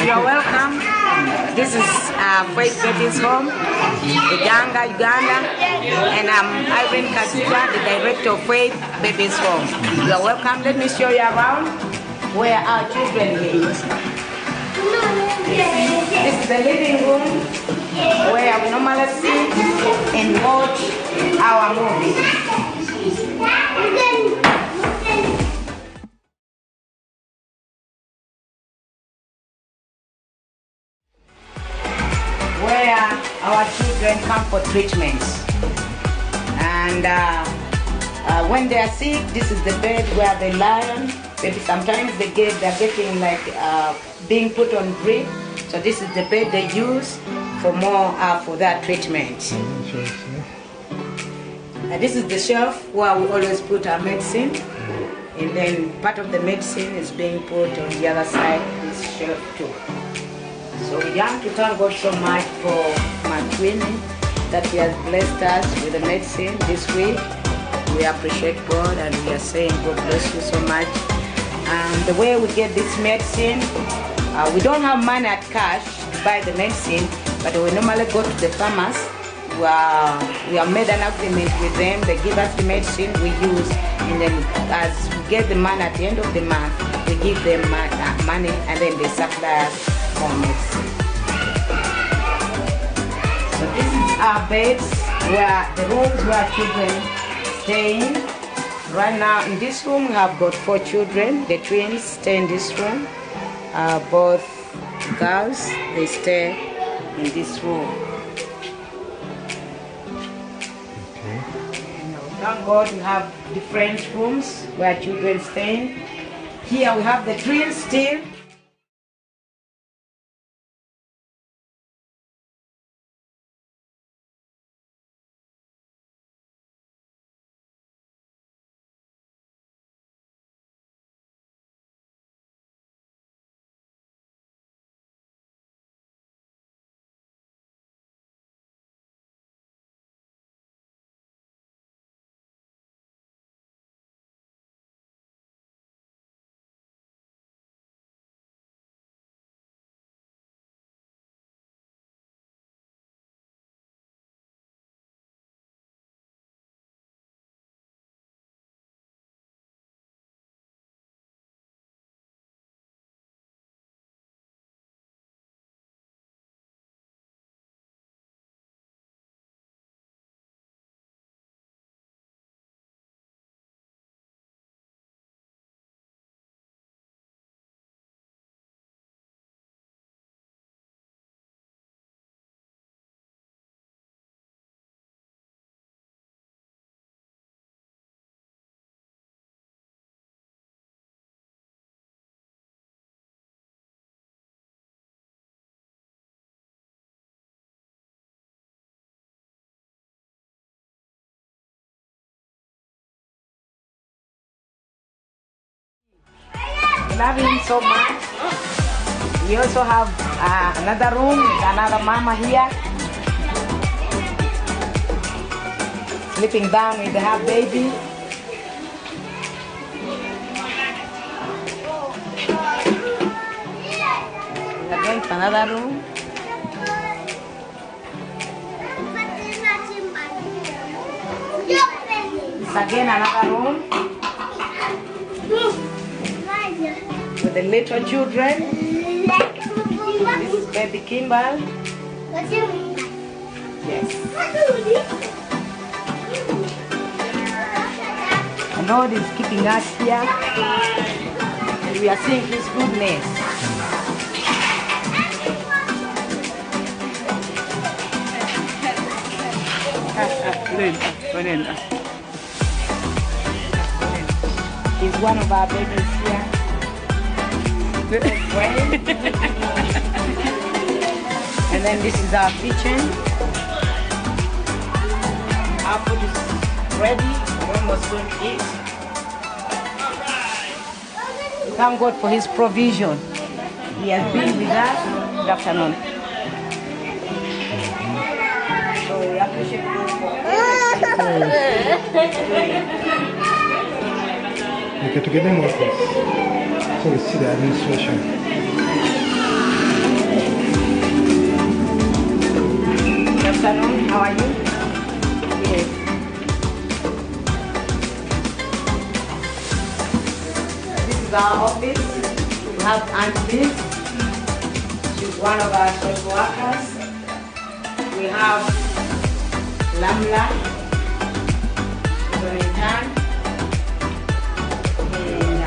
You're welcome. This is Faith Baby's home, Uganda, and I'm Irene Gitta, the director of Faith Baby's home. You're welcome. Let me show you around where our children live. This is the living room where we normally sit and watch our movies. Where our children come for treatments, and when they are sick, this is the bed where they lie on. Maybe sometimes they're getting like being put on drip, so this is the bed they use for more for that treatment. This is the shelf where we always put our medicine, and then part of the medicine is being put on the other side, this shelf too. So we want to thank God so much for my twin that He has blessed us with the medicine this week. We appreciate God and we are saying God bless you so much. And the way we get this medicine, we don't have money at cash to buy the medicine, but we normally go to the pharmacy. We have made an agreement with them. They give us the medicine we use, and then as we get the money at the end of the month, we give them money, and then they supply us more medicine. So this is our beds, where the rooms where children stay in. Right now in this room we have got 4 children. The twins stay in this room. Both girls, they stay in this room. Thank God we have different rooms where children stay. Here we have the twins still. Love him so much. We also have another room with another mama here, sleeping down with her baby. Again to another room. It's again another room with the little children. This is baby Kimball. Yes. The Lord is keeping us here, and we are seeing His goodness. He's one of our babies here. And then this is our kitchen. Our food is ready. We're almost going to eat. Thank God for His provision. He has been with us. Good afternoon. So we appreciate God for You get together more, please. So we see the administration. afternoon. How are you? Yes. This is our office. We have Aunt Liz. She's one of our social workers. We have Lamla. She's an intern. And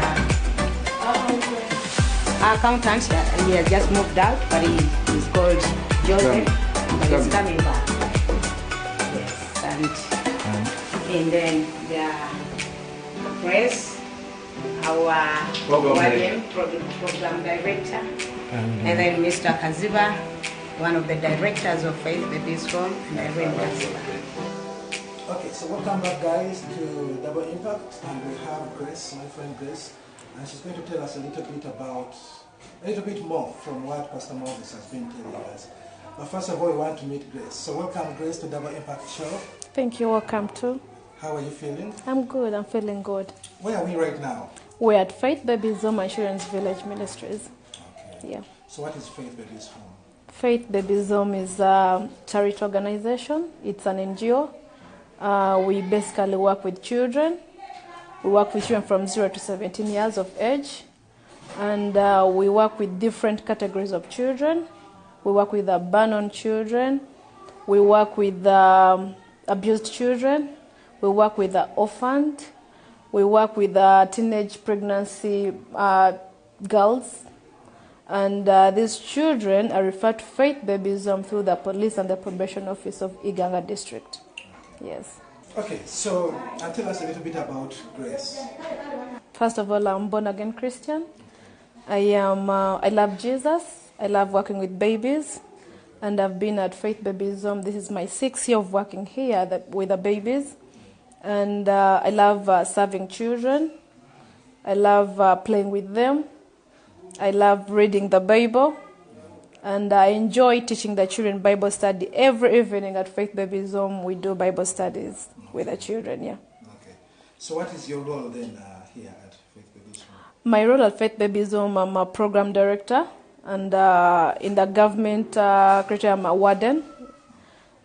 our accountant, he has just moved out, but he's called Joseph, but he's coming back. Yes, and then the press, our program director, and then Mr. Kaziba, one of the directors of Faith Babies Home, and Irene Kaziba. Okay, so welcome back, guys, to Double Impact, and we have Grace, my friend Grace, and she's going to tell us a little bit more from what Pastor Moses has been telling us. But first of all, we want to meet Grace. So welcome, Grace, to Double Impact Show. Thank you. Welcome too. How are you feeling? I'm good. I'm feeling good. Where are we right now? We're at Faith Babies Home Assurance Village Ministries. Okay. Yeah. So what is Faith Babies Home? Faith Babies Home is a charity organization. It's an NGO. We basically work with children. We work with children from 0 to 17 years of age. And we work with different categories of children. We work with abandoned children. We work with abused children. We work with orphaned. We work with teenage pregnancy girls. And these children are referred to Faith Babies Home through the police and the probation office of Iganga district. Yes. Okay, so tell us a little bit about Grace. First of all, I'm born again Christian. I love Jesus. I love working with babies, and I've been at Faith Babies Home. This is my 6th year of working here with the babies, and I love serving children. I love playing with them. I love reading the Bible, and I enjoy teaching the children Bible study. Every evening at Faith Babies Home, we do Bible studies with the children. Yeah. Okay. So what is your role then here at Faith Babies Home? My role at Faith Babies Home, I'm a program director, and in the government creature, I'm a warden.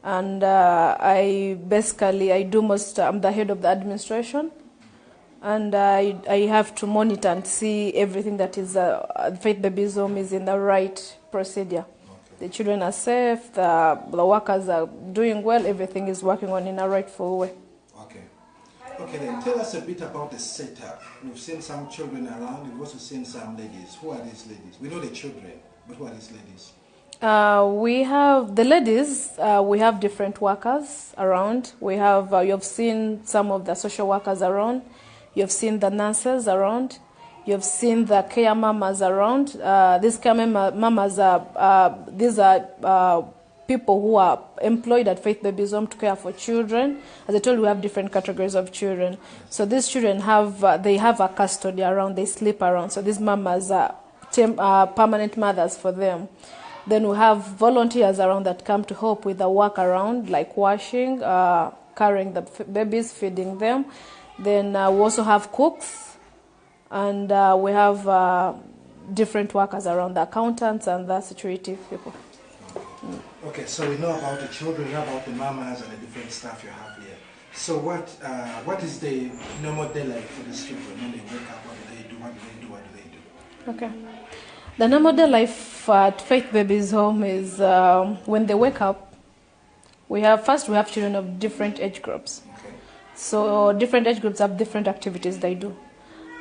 And I'm the head of the administration, and I have to monitor and see everything that is Faith Babies Home is in the right procedure. Okay. The children are safe, the workers are doing well, everything is working on in a rightful way. Okay. Okay, then tell us a bit about the setup. We've seen some children around, we've also seen some ladies. Who are these ladies? We know the children, but who are these ladies? We have the ladies, we have different workers around. We have, you've seen some of the social workers around. You've seen the nurses around. You've seen the care mamas around. These care mamas these are people who are employed at Faith Babies Home to care for children. As I told you, we have different categories of children. So these children have a custody around. They sleep around. So these mamas are permanent mothers for them. Then we have volunteers around that come to help with the work around, like washing, carrying the babies, feeding them. Then we also have cooks, and we have different workers around, the accountants and the security people. Okay, so we know about the children, we know about the mamas and the different stuff you have here. So what is the normal day like for these children when they wake up? What do they do? What do they do? What do they do? Okay. The normal day life at Faith Babies Home is when they wake up, we have children of different age groups. Okay. So different age groups have different activities they do.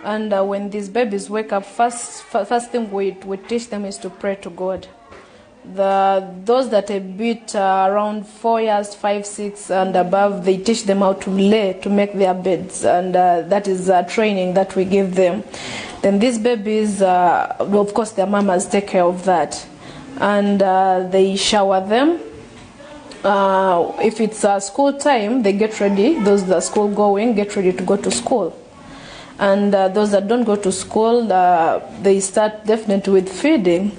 And when these babies wake up, first thing we teach them is to pray to God. Those that are a bit around 4 years, 5, 6 and above, they teach them how to lay, to make their beds, and that is training that we give them. Then these babies, of course their mamas take care of that, and they shower them. If it's school time, they get ready. Those that are school going get ready to go to school. And those that don't go to school, they start definitely with feeding.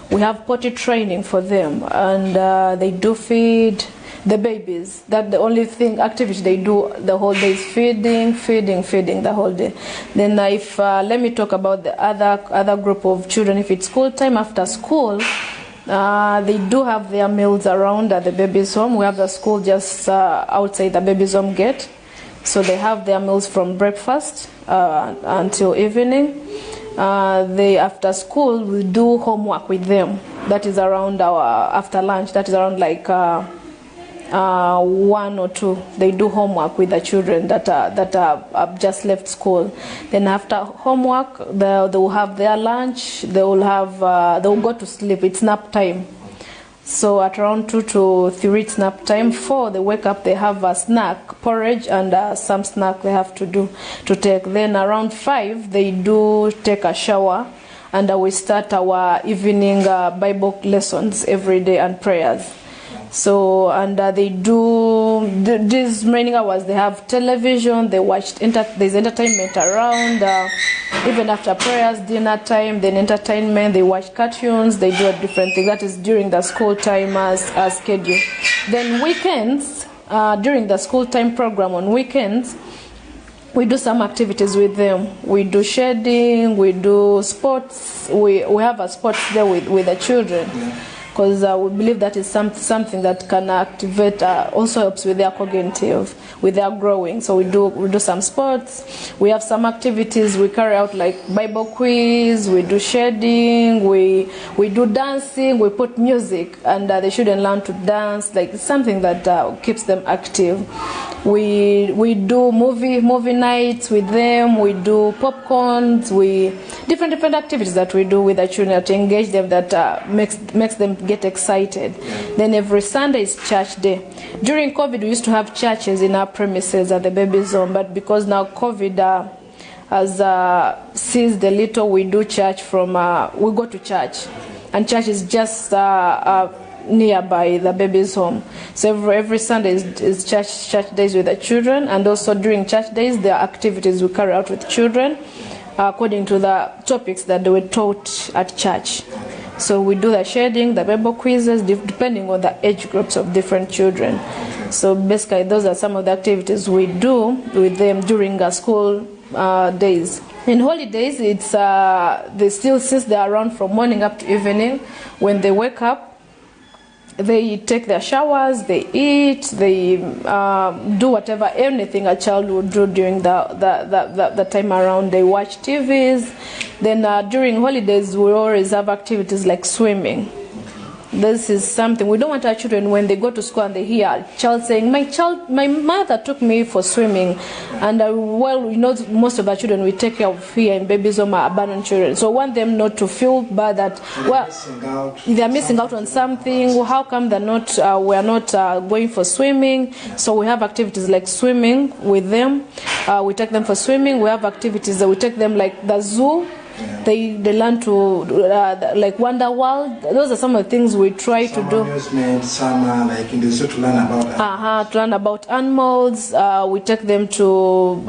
We have potty training for them, and they do feed the babies. That's the only activity they do the whole day is feeding the whole day. Then let me talk about the other group of children. If it's school time, after school, They do have their meals around at the baby's home. We have the school just outside the baby's home gate. So they have their meals from breakfast until evening. They, after school, we do homework with them. That is around our after lunch. That is around like 1 or 2. They do homework with the children that have just left school. Then after homework, they will have their lunch. They will go to sleep. It's nap time. So at around 2 to 3 it's nap time. 4 they wake up. They have a snack, porridge, and some snack they have to take. Then around 5 they do take a shower, and we start our evening Bible lessons every day and prayers. So, and they do these remaining hours. They have television. They watch. There's entertainment around. Even after prayers, dinner time, then entertainment. They watch cartoons. They do a different thing. That is during the school time as schedule. Then weekends, during the school time program on weekends, we do some activities with them. We do shading. We do sports. We have a sports there with the children. Yeah. Because we believe that is something that can activate, also helps with their cognitive, with their growing. So we do some sports. We have some activities. We carry out like Bible quiz. We do shading. We do dancing. We put music, and they shouldn't learn to dance. Like something that keeps them active. We do movie nights with them. We do popcorns. Different activities that we do with the children to engage them, that makes them get excited. Then every Sunday is church day. During COVID, we used to have churches in our premises at the baby's home, but because now COVID has ceased a little, we do church we go to church, and church is just nearby the baby's home. So every Sunday is church days with the children, and also during church days there are activities we carry out with children according to the topics that they were taught at church. So we do the shading, the Bible quizzes, depending on the age groups of different children. So basically those are some of the activities we do with them during school days. In holidays, it's they still, since they are around from morning up to evening, when they wake up, they take their showers, they eat, they do anything a child would do during the time around. They watch TVs. Then during holidays, we always have activities like swimming. This is something we don't want our children, when they go to school and they hear a child saying, my mother took me for swimming. And most of our children we take care of here in baby's home are abandoned children. So we want them not to feel bad that they're missing out on something. How come we're not going for swimming? So we have activities like swimming with them. We take them for swimming. We have activities that we take them like the zoo. They learn to like Wonder World. Those are some of the things we try to do. Some like in the zoo to learn about to learn about animals. We take them to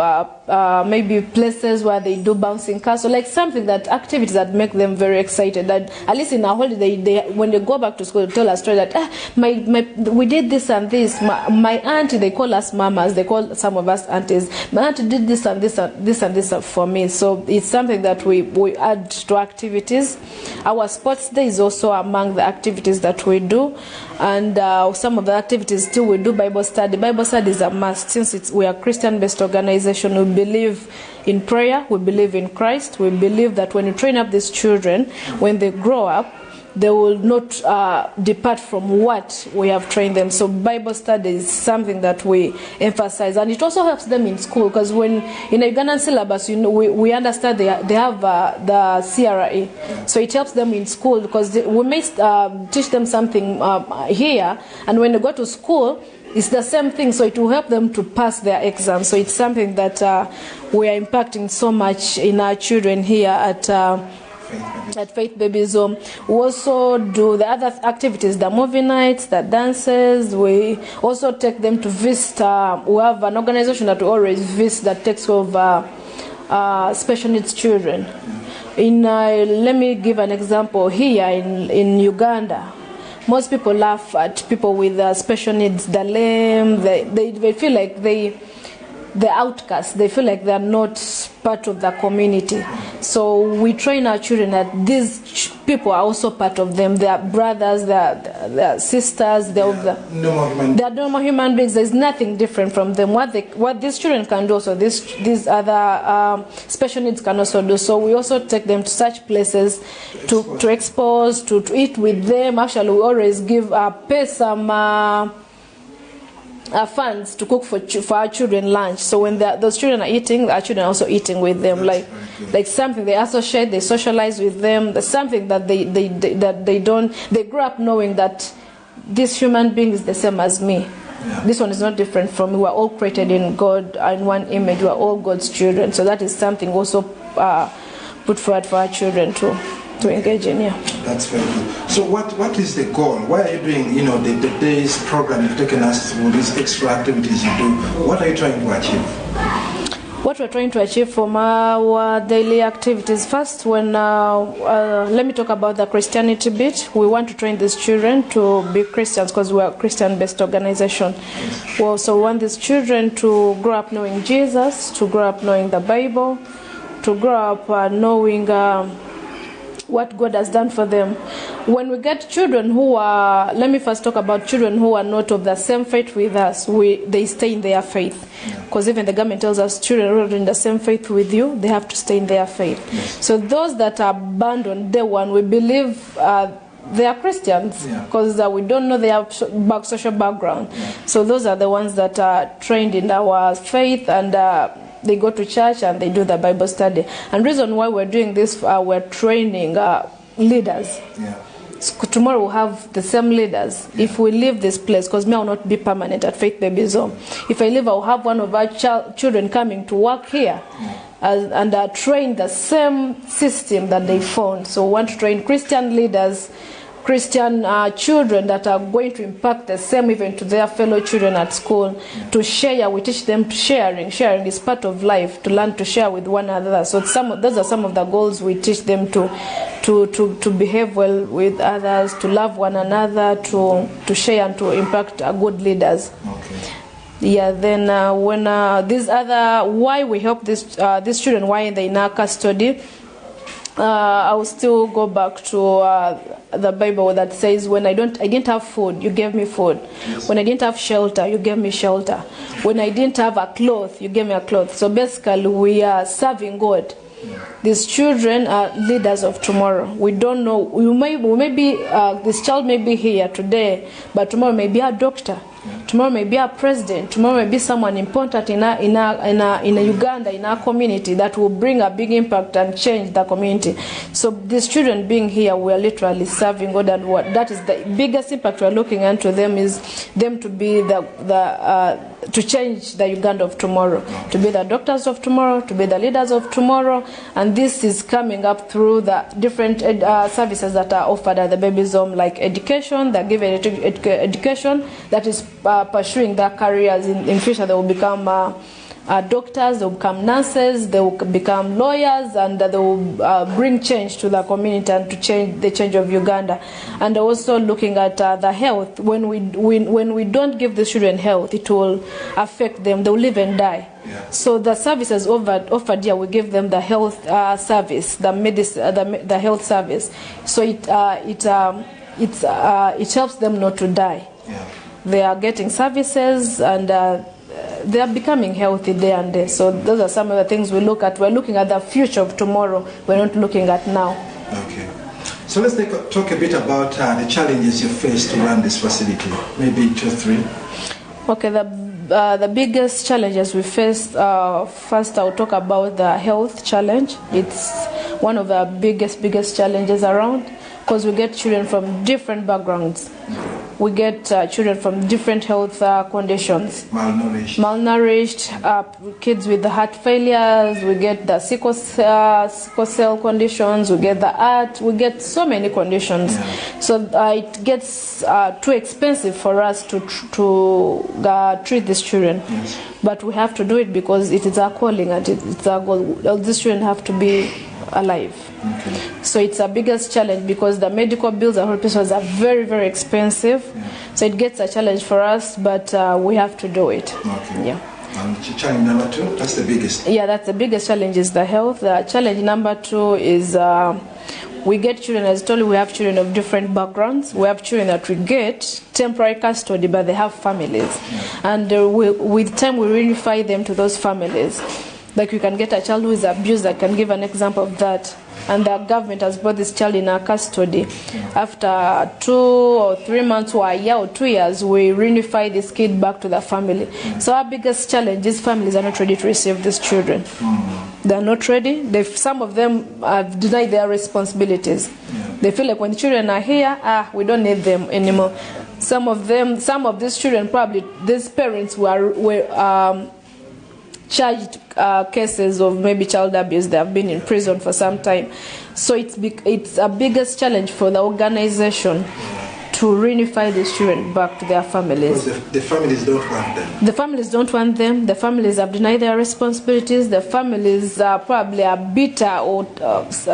maybe places where they do bouncing castle, like something that activities that make them very excited. That at least in our holiday, when they go back to school, they tell a story that we did this and this. My auntie, they call us mamas. They call some of us aunties. My auntie did this and this and this and this for me. So it's something that we add to activities. Our sports day is also among the activities that we do, and some of the activities too we do Bible study. Bible study is a must, since we are a Christian-based organization. We believe in prayer. We believe in Christ. We believe that when you train up these children, when they grow up, they will not depart from what we have trained them. So Bible study is something that we emphasize, and it also helps them in school, because when in a Ugandan syllabus, we understand they have the CRE, so it helps them in school, because we may teach them something here, and when they go to school, it's the same thing, so it will help them to pass their exams. So it's something that we are impacting so much in our children here at Faith Baby's Home. We also do the other activities, the movie nights, the dances. We also take them to visit. We have an organization that we always visit that takes care of special needs children. Let me give an example. Here in Uganda, most people laugh at people with special needs, the lame. They feel like the outcasts. They feel like they're not part of the community. So we train our children that these people are also part of them. They are brothers, they are sisters, they are normal human beings. There's nothing different from them. What these children can do, so these other special needs can also do. So we also take them to such places to expose, to eat with them. Actually, we always pay some funds to cook for our children lunch. So when those children are eating, our children are also eating with them. Like something they associate, they socialize with them. There's something that they grow up knowing that this human being is the same as me. Yeah. This one is not different from me. We are all created in God in one image. We are all God's children. So that is something also put forward for our children to engage in. Yeah. That's very good. So what is the goal? Why are you doing, the day's program? You've taken us through these extra activities you do. What are you trying to achieve? What we're trying to achieve from our daily activities, first, let me talk about the Christianity bit. We want to train these children to be Christians because we're a Christian-based organization. We also want these children to grow up knowing Jesus, to grow up knowing the Bible, to grow up knowing what God has done for them. When we get children who are, let me first talk about children who are not of the same faith with us, they stay in their faith. Because even the government tells us children who are in the same faith with you, they have to stay in their faith. Yes. So those that are abandoned, day one, we believe they are Christians because we don't know their social background. Yeah. So those are the ones that are trained in our faith and they go to church and they do the Bible study. And reason why we're doing this, we're training leaders. Yeah. So tomorrow we'll have the same leaders. Yeah. If we leave this place, because me I will not be permanent at Faith Babies Home. If I leave, I'll have one of our children coming to work here and train the same system that they found. So we want to train Christian leaders, Christian children that are going to impact the same even to their fellow children at school. To share, we teach them sharing. Sharing is part of life, to learn to share with one another. So those are some of the goals we teach them to behave well with others, to love one another, to share and to impact good leaders. Okay. Yeah, then when why we help these children, why they're in our custody, I will still go back to the Bible that says, when I didn't have food, you gave me food. Yes. When I didn't have shelter, you gave me shelter. When I didn't have a cloth, you gave me a cloth. So basically, we are serving God. Yeah. These children are leaders of tomorrow. We don't know. We may be this child may be here today, but tomorrow may be a doctor. Yeah. Tomorrow may be a president. Tomorrow may be someone important in Uganda, in our community, that will bring a big impact and change the community. So these children being here, we are literally serving God, and that is the biggest impact we are looking into them, is them to be to change the Uganda of tomorrow, to be the doctors of tomorrow, to be the leaders of tomorrow. And this is coming up through the different services that are offered at the Babies Home, like education. They're given education that is pursuing their careers. In future, they will become doctors, they will become nurses, they will become lawyers, and they will bring change to the community and to change the change of Uganda. And also looking at the health. When we don't give the children health, it will affect them. They will live and die. Yeah. So the services offered here, we give them the health service, the health service. So it helps them not to die. Yeah. They are getting services and they are becoming healthy day and day. So those are some of the things we look at. We're looking at the future of tomorrow. We're not looking at now. Okay. So let's talk a bit about the challenges you face to run this facility. Maybe 2 or 3. Okay. The biggest challenges we face, first I'll talk about the health challenge. It's one of the biggest challenges around, because we get children from different backgrounds. We get children from different health conditions. Malnourished, kids with the heart failures, we get the sickle cell conditions, we get the heart, we get so many conditions. Yeah. So it gets too expensive for us to treat these children. Yes. But we have to do it because it is our calling and it's our goal. These children have to be alive. Okay. So it's our biggest challenge, because the medical bills and hospitals are very, very expensive. Yeah. So it gets a challenge for us, but we have to do it. Okay. Yeah. And challenge number 2, that's the biggest. Yeah, that's the biggest challenge is the health. Challenge number 2 is we get children, as I told you, we have children of different backgrounds. We have children that we get temporary custody, but they have families. And with time, we reunify them to those families. Like we can get a child who is abused. I can give an example of that. And the government has brought this child in our custody. After 2 or 3 months or a year or 2 years, we reunify this kid back to the family. So our biggest challenge is families are not ready to receive these children. They're not ready. Some of them have denied their responsibilities. They feel like when the children are here, we don't need them anymore. Some of these children, probably these parents were charged cases of maybe child abuse. They have been in prison for some time. So it's a biggest challenge for the organization to reunify these children back to their families. Because the families don't want them. The families don't want them. The families have denied their responsibilities. The families probably are bitter, or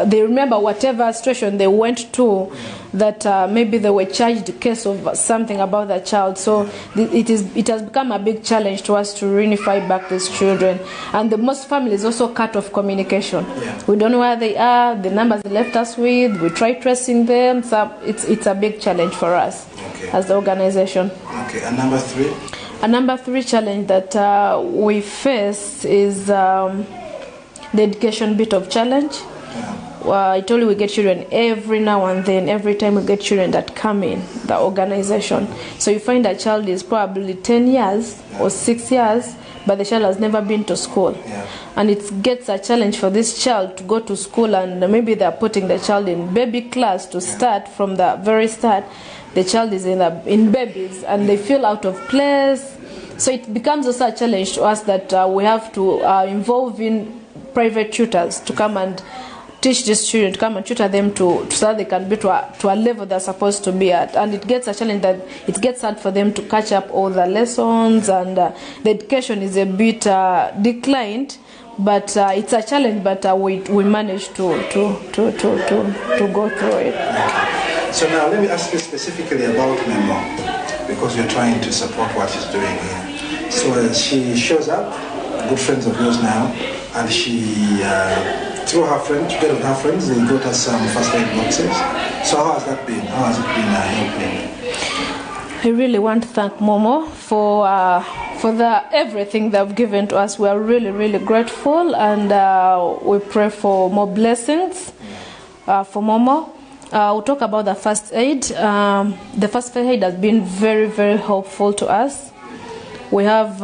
they remember whatever situation they went to, that maybe they were charged a case of something about the child. So it has become a big challenge to us to reunify back these children. And most families also cut off communication. We don't know where they are, the numbers they left us with, we try tracing them. So it's a big challenge for us as the organization. Okay, and number 3? A number 3 challenge that we face is the education bit of challenge. I told you we get children every now and then. Every time we get children that come in the organization. So you find a child is probably 10 years or 6 years, but the child has never been to school. And it gets a challenge for this child to go to school, and maybe they're putting the child in baby class to start from the very start. The child is in babies and they feel out of place. So it becomes also a challenge to us that we have to involve in private tutors to come and teach these children, to come and tutor them so that they can be to a level they're supposed to be at. And it gets a challenge that it gets hard for them to catch up all the lessons, and the education is a bit declined. But it's a challenge, but we manage to go through it. So now let me ask you specifically about Memo, because you're trying to support what she's doing here. So she shows up, good friends of yours now, and she, through her friends, together with her friends, they got us some first aid boxes. So how has that been? How has it been helping? I really want to thank Momo for everything they've given to us. We are really, really grateful, and we pray for more blessings for Momo. We'll talk about the first aid. The first aid has been very, very helpful to us. We have,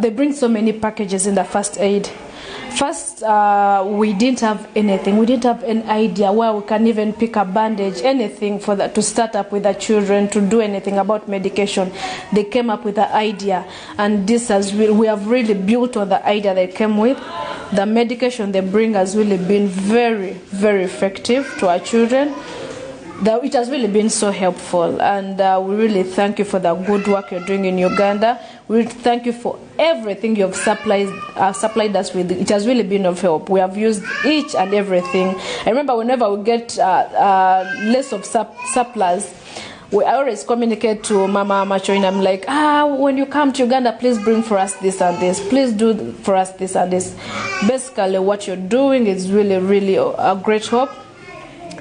they bring so many packages in the first aid. First, we didn't have anything. We didn't have an idea where we can even pick a bandage, anything for that, to start up with the children, to do anything about medication. They came up with the idea, and we have really built on the idea they came with. The medication they bring has really been very, very effective to our children. It has really been so helpful, and we really thank you for the good work you're doing in Uganda. We thank you for everything you have supplied us with. It has really been of help. We have used each and everything. I remember whenever we get less of surplus, I always communicate to Mama Macho, and I'm like, when you come to Uganda, please bring for us this and this. Please do for us this and this. Basically, what you're doing is really, really a great help.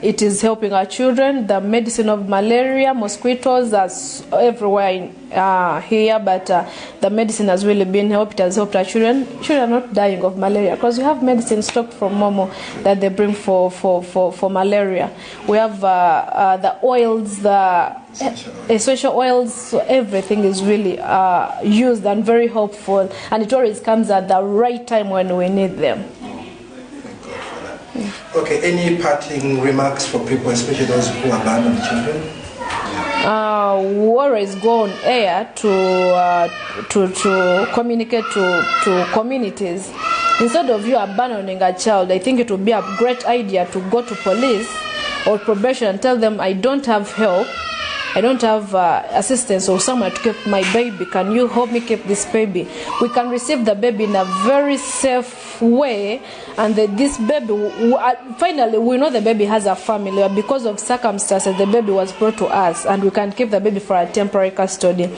It is helping our children. The medicine of malaria, mosquitoes are everywhere here, but the medicine has really been helped. It has helped our children. Children are not dying of malaria because we have medicine stocked from Momo that they bring for malaria. We have the oils, the essential oils, so everything is really used and very helpful, and it always comes at the right time when we need them. Okay, any parting remarks for people, especially those who abandon children? We always go on air to communicate to communities. Instead of you abandoning a child, I think it would be a great idea to go to police or probation and tell them, I don't have help. I don't have assistance or someone to keep my baby. Can you help me keep this baby? We can receive the baby in a very safe way, and this baby, finally, we know the baby has a family. Because of circumstances, the baby was brought to us, and we can keep the baby for a temporary custody.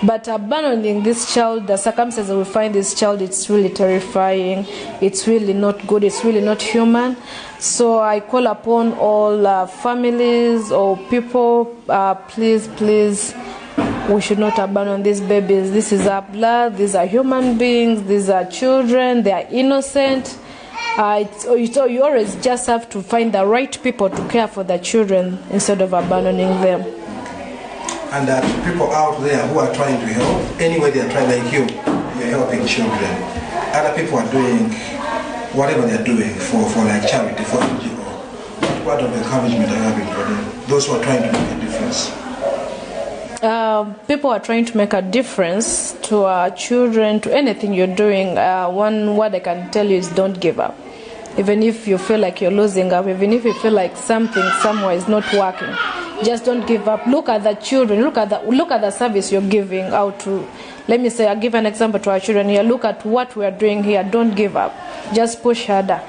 But abandoning this child, the circumstances we find this child, it's really terrifying. It's really not good. It's really not human. So I call upon all families or people, please, we should not abandon these babies. This is our blood. These are human beings. These are children. They are innocent. You always just have to find the right people to care for the children instead of abandoning them. And that people out there who are trying to help, anyway they are trying, like you're helping children. Other people are doing whatever they're doing for like charity, for NGO. What of encouragement are you having for them? Those who are trying to make a difference. People are trying to make a difference to our children, to anything you're doing. One word I can tell you is don't give up. Even if you feel like you're losing up, even if you feel like something somewhere is not working, just don't give up. Look at the children. Look at the service you're giving out to. Let me say, I'll give an example to our children here. Look at what we are doing here. Don't give up. Just push harder.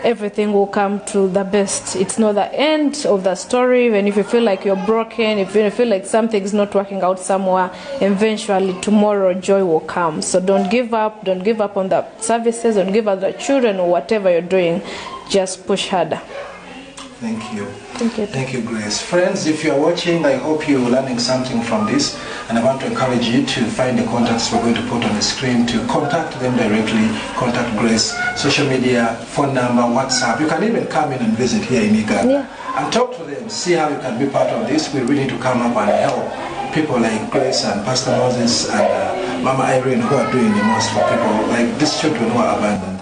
Everything will come to the best. It's not the end of the story. Even if you feel like you're broken, if you feel like something's not working out somewhere, eventually tomorrow joy will come. So don't give up. Don't give up on the services. Don't give up the children or whatever you're doing. Just push harder. Thank you. Thank you. Thank you, Grace. Friends, if you are watching, I hope you're learning something from this, and I want to encourage you to find the contacts we're going to put on the screen, to contact them directly, contact Grace, social media, phone number, WhatsApp. You can even come in and visit here in Uganda and talk to them, see how you can be part of this. We really need to come up and help people like Grace and Pastor Moses and Mama Irene, who are doing the most for people like these children who are abandoned.